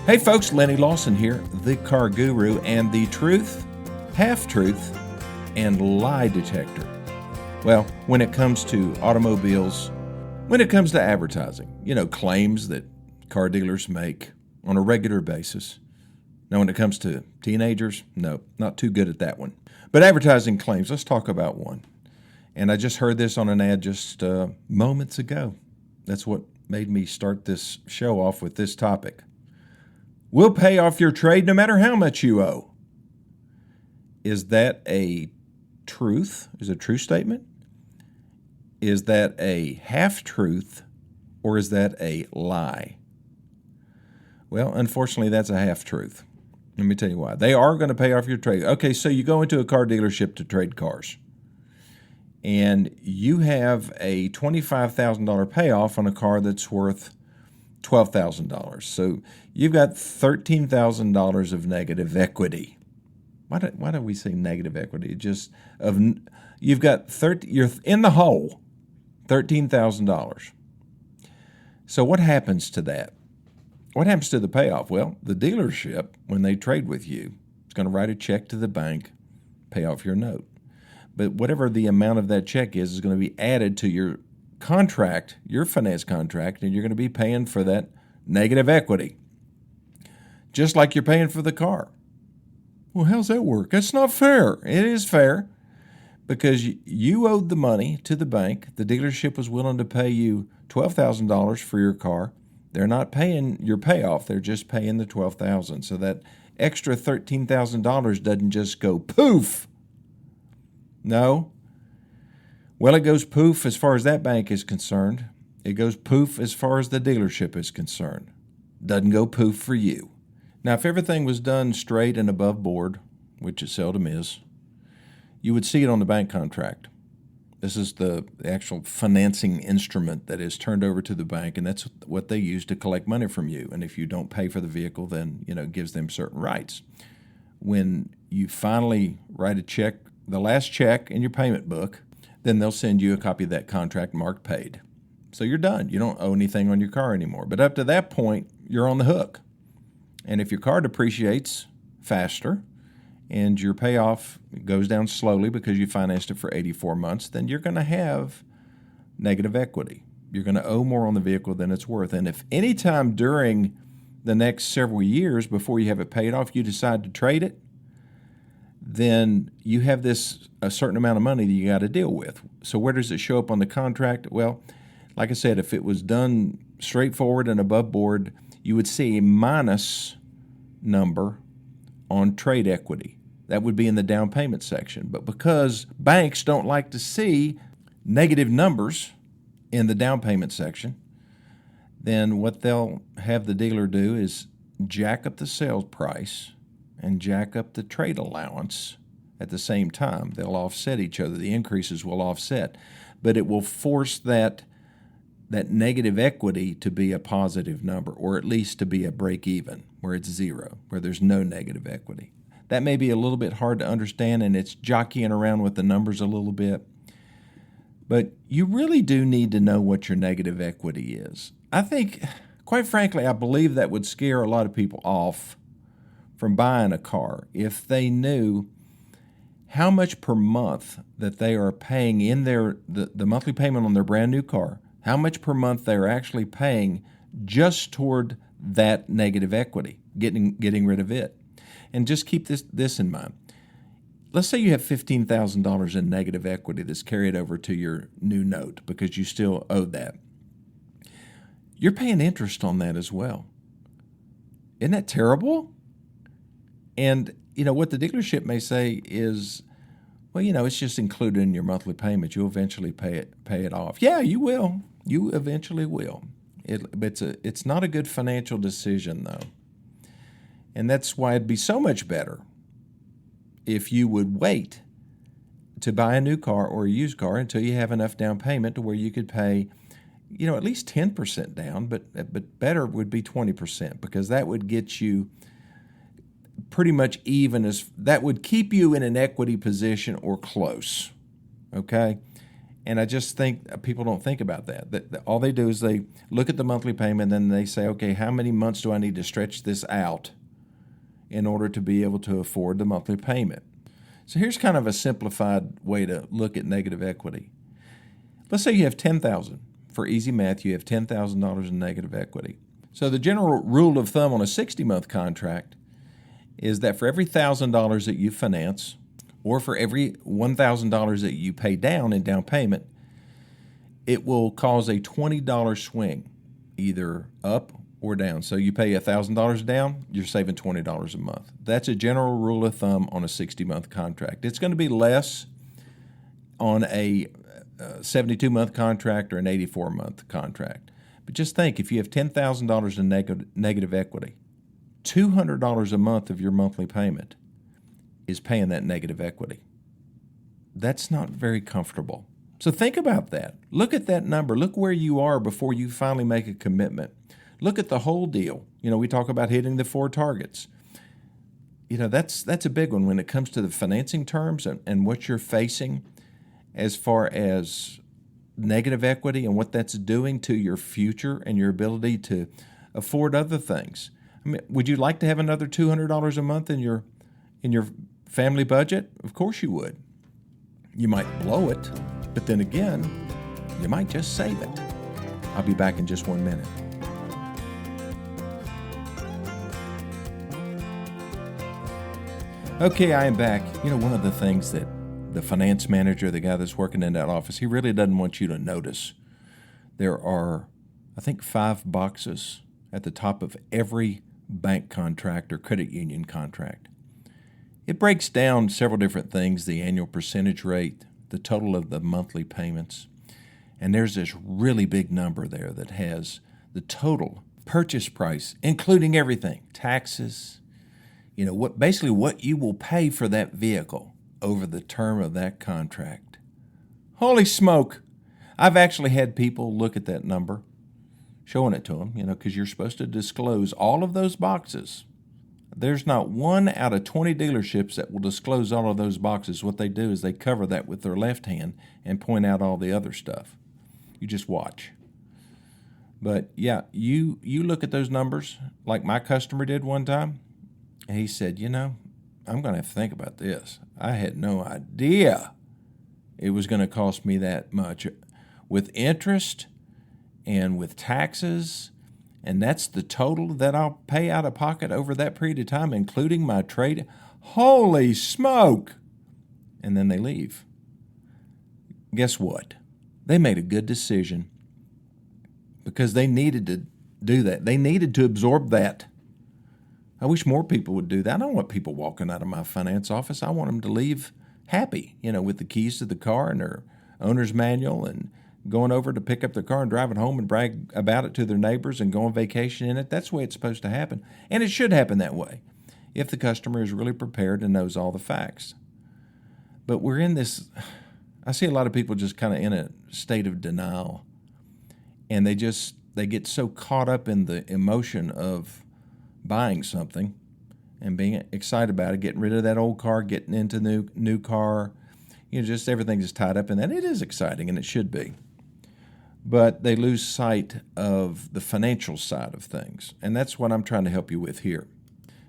Hey folks, Lenny Lawson here, the car guru and the truth, half-truth, and lie detector. Well, when it comes to automobiles, when it comes to advertising, claims that car dealers make on a regular basis. Now, when it comes to teenagers, no, not too good at that one. But advertising claims, let's talk about one. And I just heard this on an ad just moments ago. That's what made me start this show off with this topic. We'll pay off your trade no matter how much you owe. Is that a truth? Is it a true statement? Is that a half-truth, or is that a lie? Well, unfortunately, that's a half-truth. Let me tell you why. They are going to pay off your trade. Okay, so you go into a car dealership to trade cars, and you have a $25,000 payoff on a car that's worth $12,000. So you've got $13,000 of negative equity. Why do we say negative equity? You've got you're in the hole, $13,000. So what happens to that? What happens to the payoff? Well, the dealership, when they trade with you, is going to write a check to the bank, pay off your note. But whatever the amount of that check is going to be added to your contract, your finance contract, and you're going to be paying for that negative equity, just like you're paying for the car. Well, how's that work? That's not fair. It is fair because you owed the money to the bank. The dealership was willing to pay you $12,000 for your car. They're not paying your payoff. They're just paying the $12,000. So that extra $13,000 doesn't just go poof. No. Well, it goes poof as far as that bank is concerned. It goes poof as far as the dealership is concerned. Doesn't go poof for you. Now, if everything was done straight and above board, which it seldom is, you would see it on the bank contract. This is the actual financing instrument that is turned over to the bank, and that's what they use to collect money from you. And if you don't pay for the vehicle, then it gives them certain rights. When you finally write a check, the last check in your payment book, then they'll send you a copy of that contract marked paid. So you're done. You don't owe anything on your car anymore. But up to that point, you're on the hook. And if your car depreciates faster and your payoff goes down slowly because you financed it for 84 months, then you're going to have negative equity. You're going to owe more on the vehicle than it's worth. And if any time during the next several years before you have it paid off, you decide to trade it, then you have a certain amount of money that you got to deal with. So where does it show up on the contract? Well, like I said, if it was done straightforward and above board, you would see a minus number on trade equity. That would be in the down payment section. But because banks don't like to see negative numbers in the down payment section, then what they'll have the dealer do is jack up the sales price and jack up the trade allowance at the same time. They'll offset each other. The increases will offset. But it will force that negative equity to be a positive number, or at least to be a break even, where it's zero, where there's no negative equity. That may be a little bit hard to understand, and it's jockeying around with the numbers a little bit. But you really do need to know what your negative equity is. I think, quite frankly, I believe that would scare a lot of people off from buying a car if they knew how much per month that they are paying in the monthly payment on their brand new car, how much per month they're actually paying just toward that negative equity, getting rid of it. And just keep this in mind. Let's say you have $15,000 in negative equity that's carried over to your new note because you still owe that. You're paying interest on that as well. Isn't that terrible? And, what the dealership may say is, well, it's just included in your monthly payment. You'll eventually pay it off. Yeah, you will. You eventually will. It's not a good financial decision, though. And that's why it'd be so much better if you would wait to buy a new car or a used car until you have enough down payment to where you could pay, at least 10% down, but better would be 20%, because that would get you pretty much that would keep you in an equity position or close, okay? And I just think people don't think about that all they do is they look at the monthly payment and then they say, okay, how many months do I need to stretch this out in order to be able to afford the monthly payment? So here's kind of a simplified way to look at negative equity. Let's say you have $10,000. For easy math, you have $10,000 in negative equity. So the general rule of thumb on a 60-month contract is that for every $1,000 that you finance, or for every $1,000 that you pay down in down payment, it will cause a $20 swing, either up or down. So you pay $1,000 down, you're saving $20 a month. That's a general rule of thumb on a 60-month contract. It's going to be less on a 72-month contract or an 84-month contract. But just think, if you have $10,000 in negative equity, $200 a month of your monthly payment is paying that negative equity. That's not very comfortable. So think about that. Look at that number. Look where you are before you finally make a commitment. Look at the whole deal. We talk about hitting the 4 targets. That's a big one when it comes to the financing terms and what you're facing as far as negative equity and what that's doing to your future and your ability to afford other things. I mean, would you like to have another $200 a month in your family budget? Of course you would. You might blow it, but then again, you might just save it. I'll be back in just 1 minute. Okay, I am back. One of the things that the finance manager, the guy that's working in that office, he really doesn't want you to notice. There are, I think, 5 boxes at the top of every bank contract or credit union contract. It breaks down several different things: the annual percentage rate, the total of the monthly payments, and there's this really big number there that has the total purchase price, including everything, taxes, what you will pay for that vehicle over the term of that contract. Holy smoke! I've actually had people look at that number, showing it to them, because you're supposed to disclose all of those boxes. There's not 1 out of 20 dealerships that will disclose all of those boxes. What they do is they cover that with their left hand and point out all the other stuff. You just watch. But yeah, you look at those numbers like my customer did one time, and he said, I'm going to have to think about this. I had no idea it was going to cost me that much with interest and with taxes, and that's the total that I'll pay out of pocket over that period of time, including my trade. Holy smoke! And then they leave. Guess what? They made a good decision because they needed to do that. They needed to absorb that. I wish more people would do that. I don't want people walking out of my finance office. I want them to leave happy, with the keys to the car and their owner's manual and going over to pick up their car and drive it home and brag about it to their neighbors and go on vacation in it. That's the way it's supposed to happen. And it should happen that way if the customer is really prepared and knows all the facts. But we're in this, I see a lot of people just kind of in a state of denial. And they get so caught up in the emotion of buying something and being excited about it, getting rid of that old car, getting into new car, just everything is tied up in that. It is exciting, and it should be. But they lose sight of the financial side of things, and that's what I'm trying to help you with here.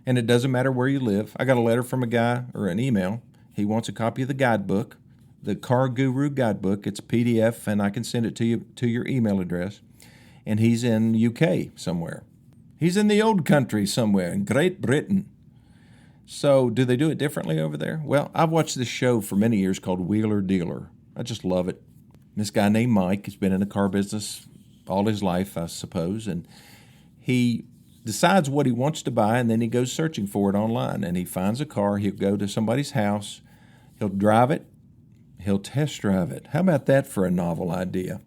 And it doesn't matter where you live. I got a letter from a guy, or an email. He wants a copy of the guidebook, the Car Guru guidebook. It's a PDF, and I can send it to you to your email address. And he's in UK somewhere. He's in the old country somewhere, in Great Britain. So do they do it differently over there? Well, I've watched this show for many years called Wheeler Dealer. I just love it. This guy named Mike has been in the car business all his life, I suppose, and he decides what he wants to buy, and then he goes searching for it online, and he finds a car. He'll go to somebody's house. He'll drive it. He'll test drive it. How about that for a novel idea?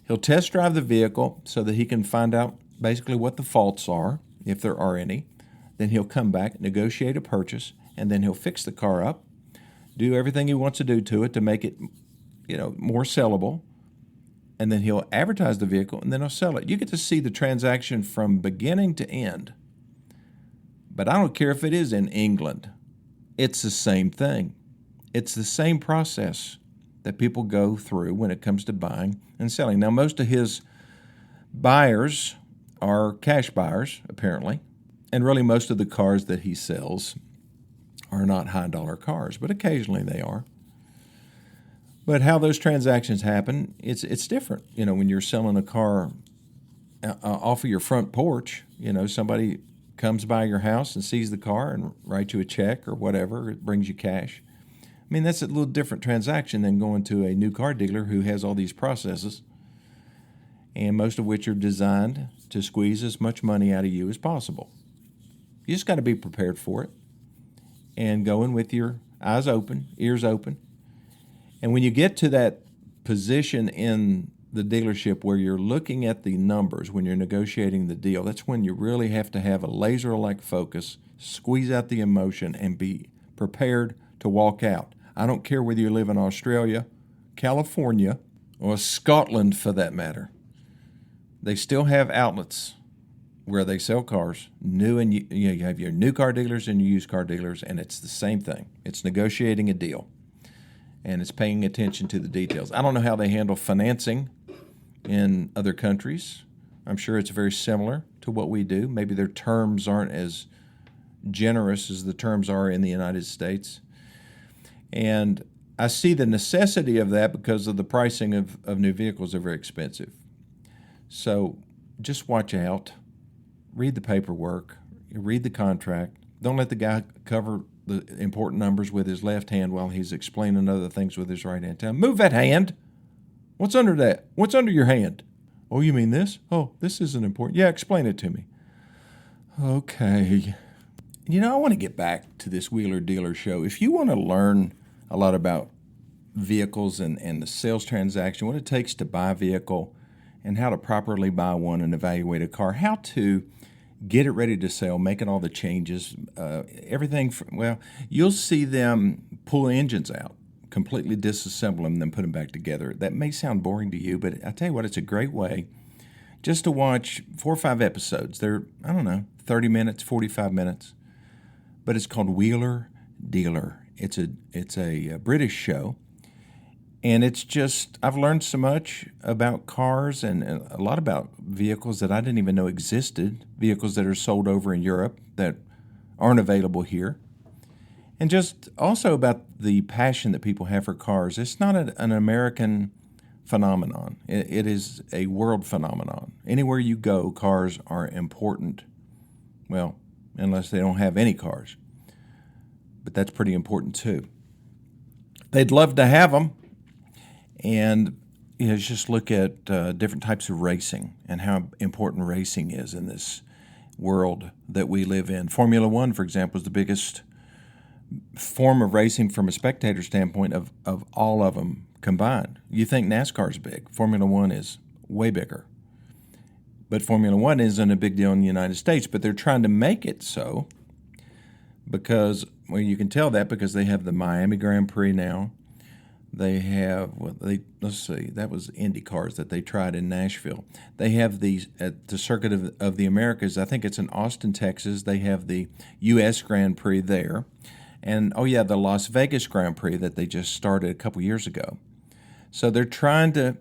He'll test drive the vehicle so that he can find out basically what the faults are, if there are any. Then he'll come back, negotiate a purchase, and then he'll fix the car up, do everything he wants to do to it to make it, more sellable, and then he'll advertise the vehicle, and then he'll sell it. You get to see the transaction from beginning to end. But I don't care if it is in England. It's the same thing. It's the same process. that people go through when it comes to buying and selling. Now, most of his buyers are cash buyers, apparently, and really most of the cars that he sells are not high-dollar cars, but occasionally they are. But how those transactions happen, it's different. When you're selling a car off of your front porch, somebody comes by your house and sees the car and writes you a check or whatever, it brings you cash. I mean, that's a little different transaction than going to a new car dealer who has all these processes, and most of which are designed to squeeze as much money out of you as possible. You just got to be prepared for it and go in with your eyes open, ears open. And when you get to that position in the dealership where you're looking at the numbers, when you're negotiating the deal, that's when you really have to have a laser-like focus, squeeze out the emotion, and be prepared to walk out. I don't care whether you live in Australia, California, or Scotland for that matter. They still have outlets where they sell cars, new and you have your new car dealers and your used car dealers, and it's the same thing. It's negotiating a deal, and it's paying attention to the details. I don't know how they handle financing in other countries. I'm sure it's very similar to what we do. Maybe their terms aren't as generous as the terms are in the United States. And I see the necessity of that because of the pricing of new vehicles are very expensive. So just watch out. Read the paperwork. Read the contract. Don't let the guy cover the important numbers with his left hand while he's explaining other things with his right hand. Tell him, move that hand. What's under that? What's under your hand? Oh, you mean this? Oh, this isn't important. Yeah, explain it to me. Okay. I want to get back to this Wheeler Dealer Show. If you want to learn a lot about vehicles and the sales transaction, what it takes to buy a vehicle and how to properly buy one and evaluate a car, how to get it ready to sell, making all the changes, everything. You'll see them pull engines out, completely disassemble them, then put them back together. That may sound boring to you, but I tell you what, it's a great way just to watch 4 or 5 episodes. They're, 30 minutes, 45 minutes. But it's called Wheeler Dealer. It's a British show, and it's just, I've learned so much about cars and a lot about vehicles that I didn't even know existed, vehicles that are sold over in Europe that aren't available here, and just also about the passion that people have for cars. It's not an American phenomenon. It is a world phenomenon. Anywhere you go, cars are important. Well, unless they don't have any cars. But that's pretty important too. They'd love to have them. And just look at different types of racing and how important racing is in this world that we live in. Formula One, for example, is the biggest form of racing from a spectator standpoint of all of them combined. You think NASCAR's big. Formula One is way bigger. But Formula One isn't a big deal in the United States, but they're trying to make it so because, you can tell that because they have the Miami Grand Prix now. They have, that was Indy cars that they tried in Nashville. They have at the Circuit of the Americas, I think it's in Austin, Texas, they have the U.S. Grand Prix there. And, the Las Vegas Grand Prix that they just started a couple years ago. So they're trying to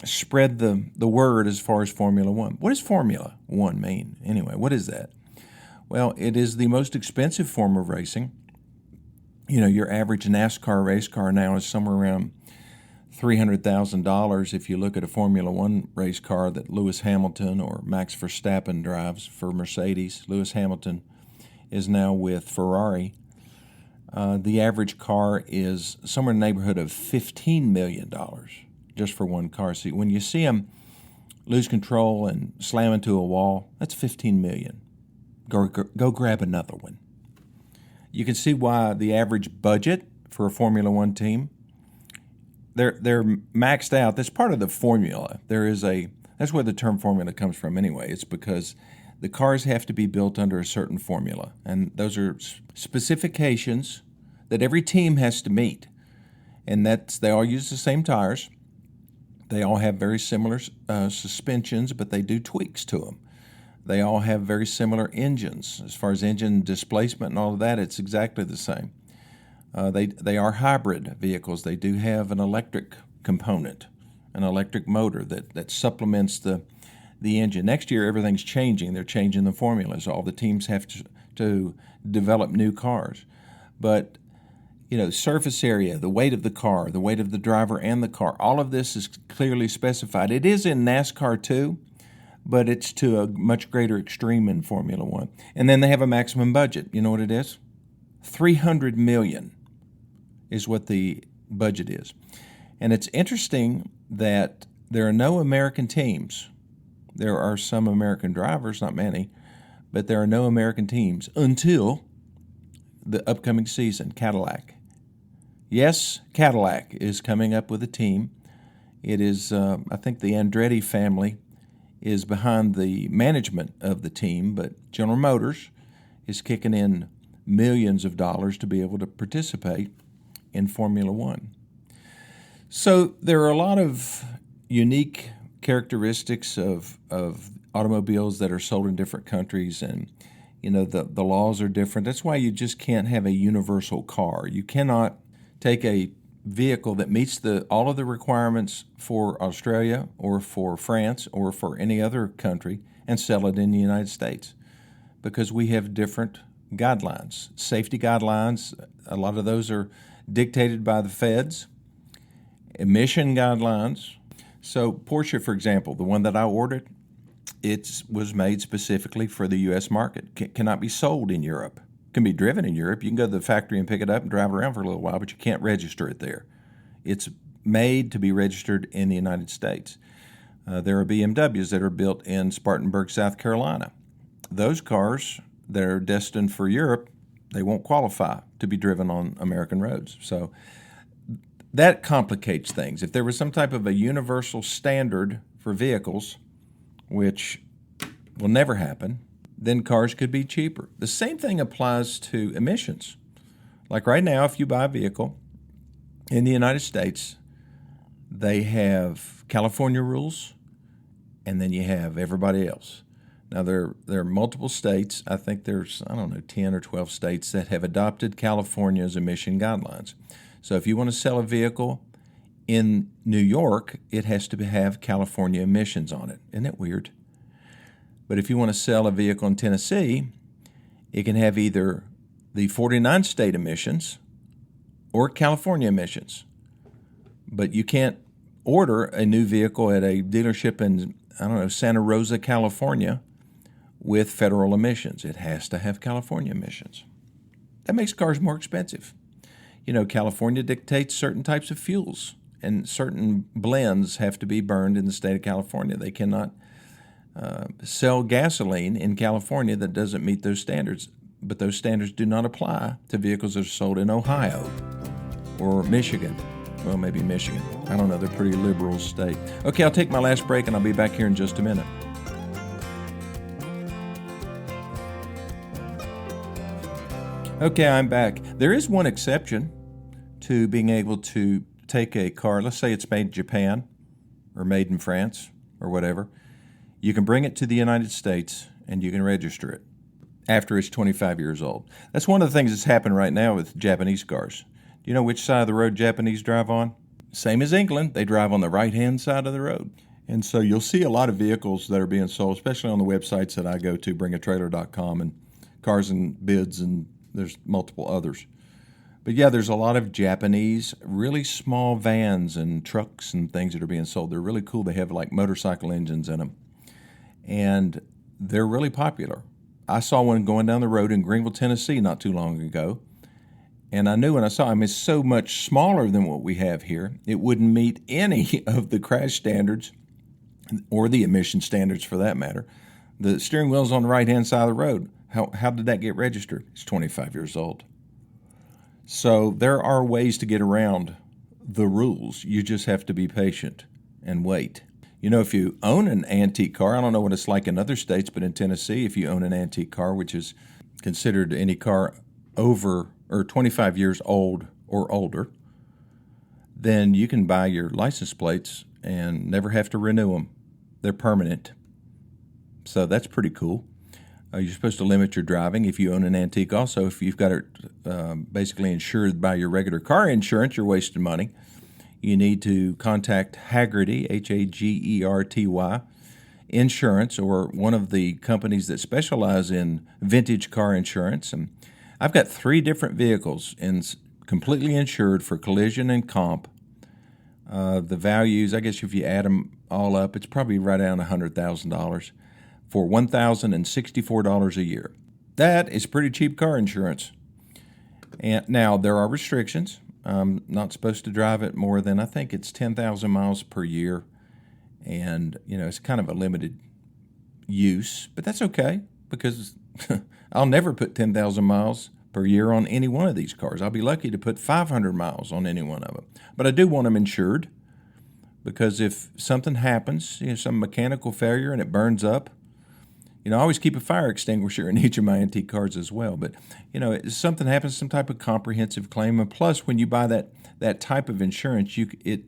spread the word as far as Formula One. What does Formula One mean? Anyway, what is that? Well, it is the most expensive form of racing. Your average NASCAR race car now is somewhere around $300,000 if you look at a Formula One race car that Lewis Hamilton or Max Verstappen drives for Mercedes. Lewis Hamilton is now with Ferrari. The average car is somewhere in the neighborhood of $15 million just for one car. So when you see them lose control and slam into a wall, that's $15 million. Go grab another one. You can see why the average budget for a Formula One team, they're maxed out. That's part of the formula. That's where the term formula comes from anyway. It's because the cars have to be built under a certain formula, and those are specifications that every team has to meet. And they all use the same tires. They all have very similar suspensions, but they do tweaks to them. They all have very similar engines. As far as engine displacement and all of that, it's exactly the same. They are hybrid vehicles. They do have an electric component, an electric motor that supplements the engine. Next year, everything's changing. They're changing the formulas. All the teams have to develop new cars. But, surface area, the weight of the car, the weight of the driver and the car, all of this is clearly specified. It is in NASCAR too, but it's to a much greater extreme in Formula One. And then they have a maximum budget. You know what it is? $300 million is what the budget is. And it's interesting that there are no American teams. There are some American drivers, not many, but there are no American teams until the upcoming season, Cadillac. Yes, Cadillac is coming up with a team. It is, I think the Andretti family is behind the management of the team, but General Motors is kicking in millions of dollars to be able to participate in Formula One. So there are a lot of unique characteristics of automobiles that are sold in different countries, and the laws are different. That's why you just can't have a universal car. You cannot take a vehicle that meets all of the requirements for Australia or for France or for any other country and sell it in the United States, because we have different guidelines. Safety guidelines, a lot of those are dictated by the feds. Emission guidelines. So Porsche, for example, the one that I ordered, it was made specifically for the U.S. market. Cannot be sold in Europe. Can be driven in Europe. You can go to the factory and pick it up and drive it around for a little while, but you can't register it there. It's made to be registered in the United States. There are BMWs that are built in Spartanburg, South Carolina. Those cars that are destined for Europe, they won't qualify to be driven on American roads. So that complicates things. If there was some type of a universal standard for vehicles, which will never happen, then cars could be cheaper. The same thing applies to emissions. Like right now, if you buy a vehicle in the United States, they have California rules, and then you have everybody else. Now, there are multiple states. I think there's, 10 or 12 states that have adopted California's emission guidelines. So if you want to sell a vehicle in New York, it has to have California emissions on it. Isn't it weird? But if you want to sell a vehicle in Tennessee, it can have either the 49 state emissions or California emissions. But you can't order a new vehicle at a dealership in, Santa Rosa, California with federal emissions. It has to have California emissions. That makes cars more expensive. California dictates certain types of fuels, and certain blends have to be burned in the state of California. They cannot sell gasoline in California that doesn't meet those standards, but those standards do not apply to vehicles that are sold in Ohio or Michigan. Well, maybe Michigan. I don't know. They're a pretty liberal state. Okay, I'll take my last break, and I'll be back here in just a minute. Okay, I'm back. There is one exception to being able to take a car. Let's say it's made in Japan or made in France or whatever. You can bring it to the United States and you can register it after it's 25 years old. That's one of the things that's happened right now with Japanese cars. Do you know which side of the road Japanese drive on? Same as England. They drive on the right-hand side of the road. And so you'll see a lot of vehicles that are being sold, especially on the websites that I go to, bringatrailer.com and Cars and Bids, and there's multiple others. But yeah, there's a lot of Japanese, really small vans and trucks and things that are being sold. They're really cool. They have like motorcycle engines in them. And they're really popular. I saw one going down the road in Greenville, Tennessee not too long ago. And I knew when I saw him, it's so much smaller than what we have here. It wouldn't meet any of the crash standards or the emission standards for that matter. The steering wheel's on the right-hand side of the road. How did that get registered? It's 25 years old. So there are ways to get around the rules. You just have to be patient and wait. If you own an antique car, I don't know what it's like in other states, but in Tennessee, if you own an antique car, which is considered any car over or 25 years old or older, then you can buy your license plates and never have to renew them. They're permanent. So that's pretty cool. You're supposed to limit your driving if you own an antique. Also, if you've got it basically insured by your regular car insurance, you're wasting money. You need to contact Hagerty, Hagerty Insurance, or one of the companies that specialize in vintage car insurance. And I've got 3 different vehicles completely insured for collision and comp. The values, I guess if you add them all up, it's probably right around $100,000 for $1,064 a year. That is pretty cheap car insurance. And now there are restrictions. I'm not supposed to drive it more than, I think it's 10,000 miles per year. And, it's kind of a limited use, but that's okay because I'll never put 10,000 miles per year on any one of these cars. I'll be lucky to put 500 miles on any one of them. But I do want them insured because if something happens, some mechanical failure and it burns up, I always keep a fire extinguisher in each of my antique cars as well. But, if something happens, some type of comprehensive claim. And plus, when you buy that type of insurance, it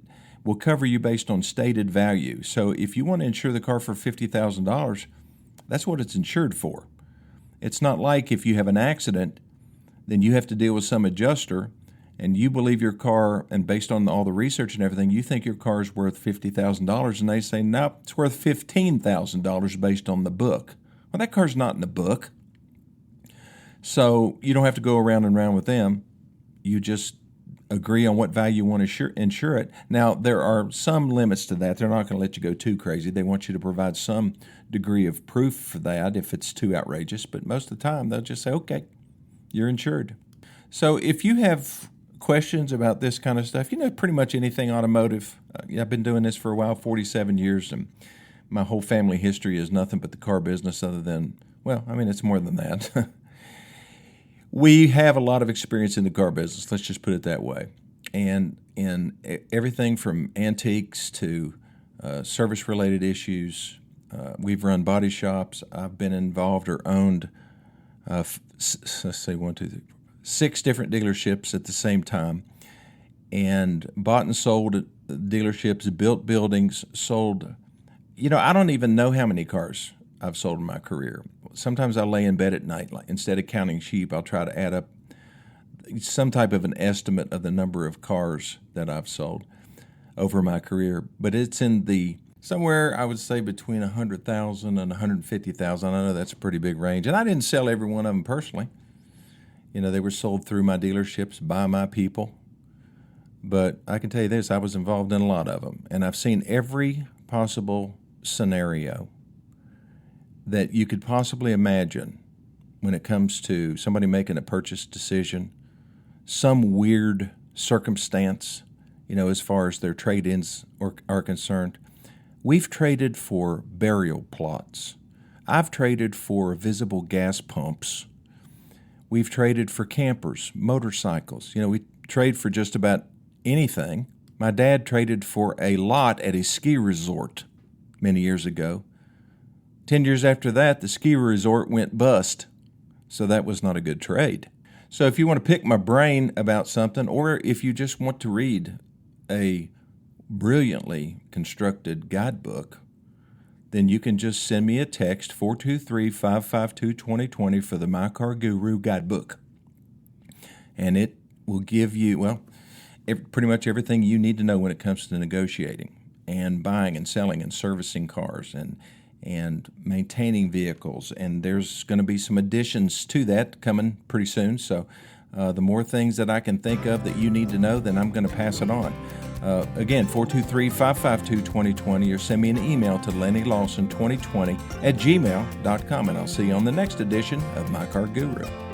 will cover you based on stated value. So if you want to insure the car for $50,000, that's what it's insured for. It's not like if you have an accident, then you have to deal with some adjuster, and you believe your car, and based on all the research and everything, you think your car is worth $50,000, and they say, nope, it's worth $15,000 based on the book. Well, that car's not in the book. So you don't have to go around and around with them. You just agree on what value you want to insure it. Now, there are some limits to that. They're not going to let you go too crazy. They want you to provide some degree of proof for that if it's too outrageous. But most of the time, they'll just say, okay, you're insured. So if you have questions about this kind of stuff, pretty much anything automotive. I've been doing this for a while, 47 years, and my whole family history is nothing but the car business other than, it's more than that. We have a lot of experience in the car business, let's just put it that way. And in everything from antiques to service-related issues, we've run body shops. I've been involved or owned, 6 different dealerships at the same time, and bought and sold dealerships, built buildings, sold. I don't even know how many cars I've sold in my career. Sometimes I lay in bed at night, instead of counting sheep, I'll try to add up some type of an estimate of the number of cars that I've sold over my career. But it's in somewhere, I would say, between 100,000 and 150,000. I know that's a pretty big range. And I didn't sell every one of them personally. They were sold through my dealerships by my people. But I can tell you this, I was involved in a lot of them. And I've seen every possible scenario that you could possibly imagine when it comes to somebody making a purchase decision, some weird circumstance, as far as their trade-ins are concerned. We've traded for burial plots. I've traded for visible gas pumps. We've traded for campers, motorcycles. We trade for just about anything. My dad traded for a lot at a ski resort many years ago. 10 years after that, the ski resort went bust, so that was not a good trade. So if you want to pick my brain about something, or if you just want to read a brilliantly constructed guidebook, then you can just send me a text, 423-552-2020 for the My Car Guru guidebook. And it will give you, pretty much everything you need to know when it comes to negotiating and buying and selling and servicing cars and maintaining vehicles. And there's going to be some additions to that coming pretty soon. So the more things that I can think of that you need to know, then I'm going to pass it on. Again, 423-552-2020, or send me an email to LennyLawson2020 @gmail.com, and I'll see you on the next edition of My Car Guru.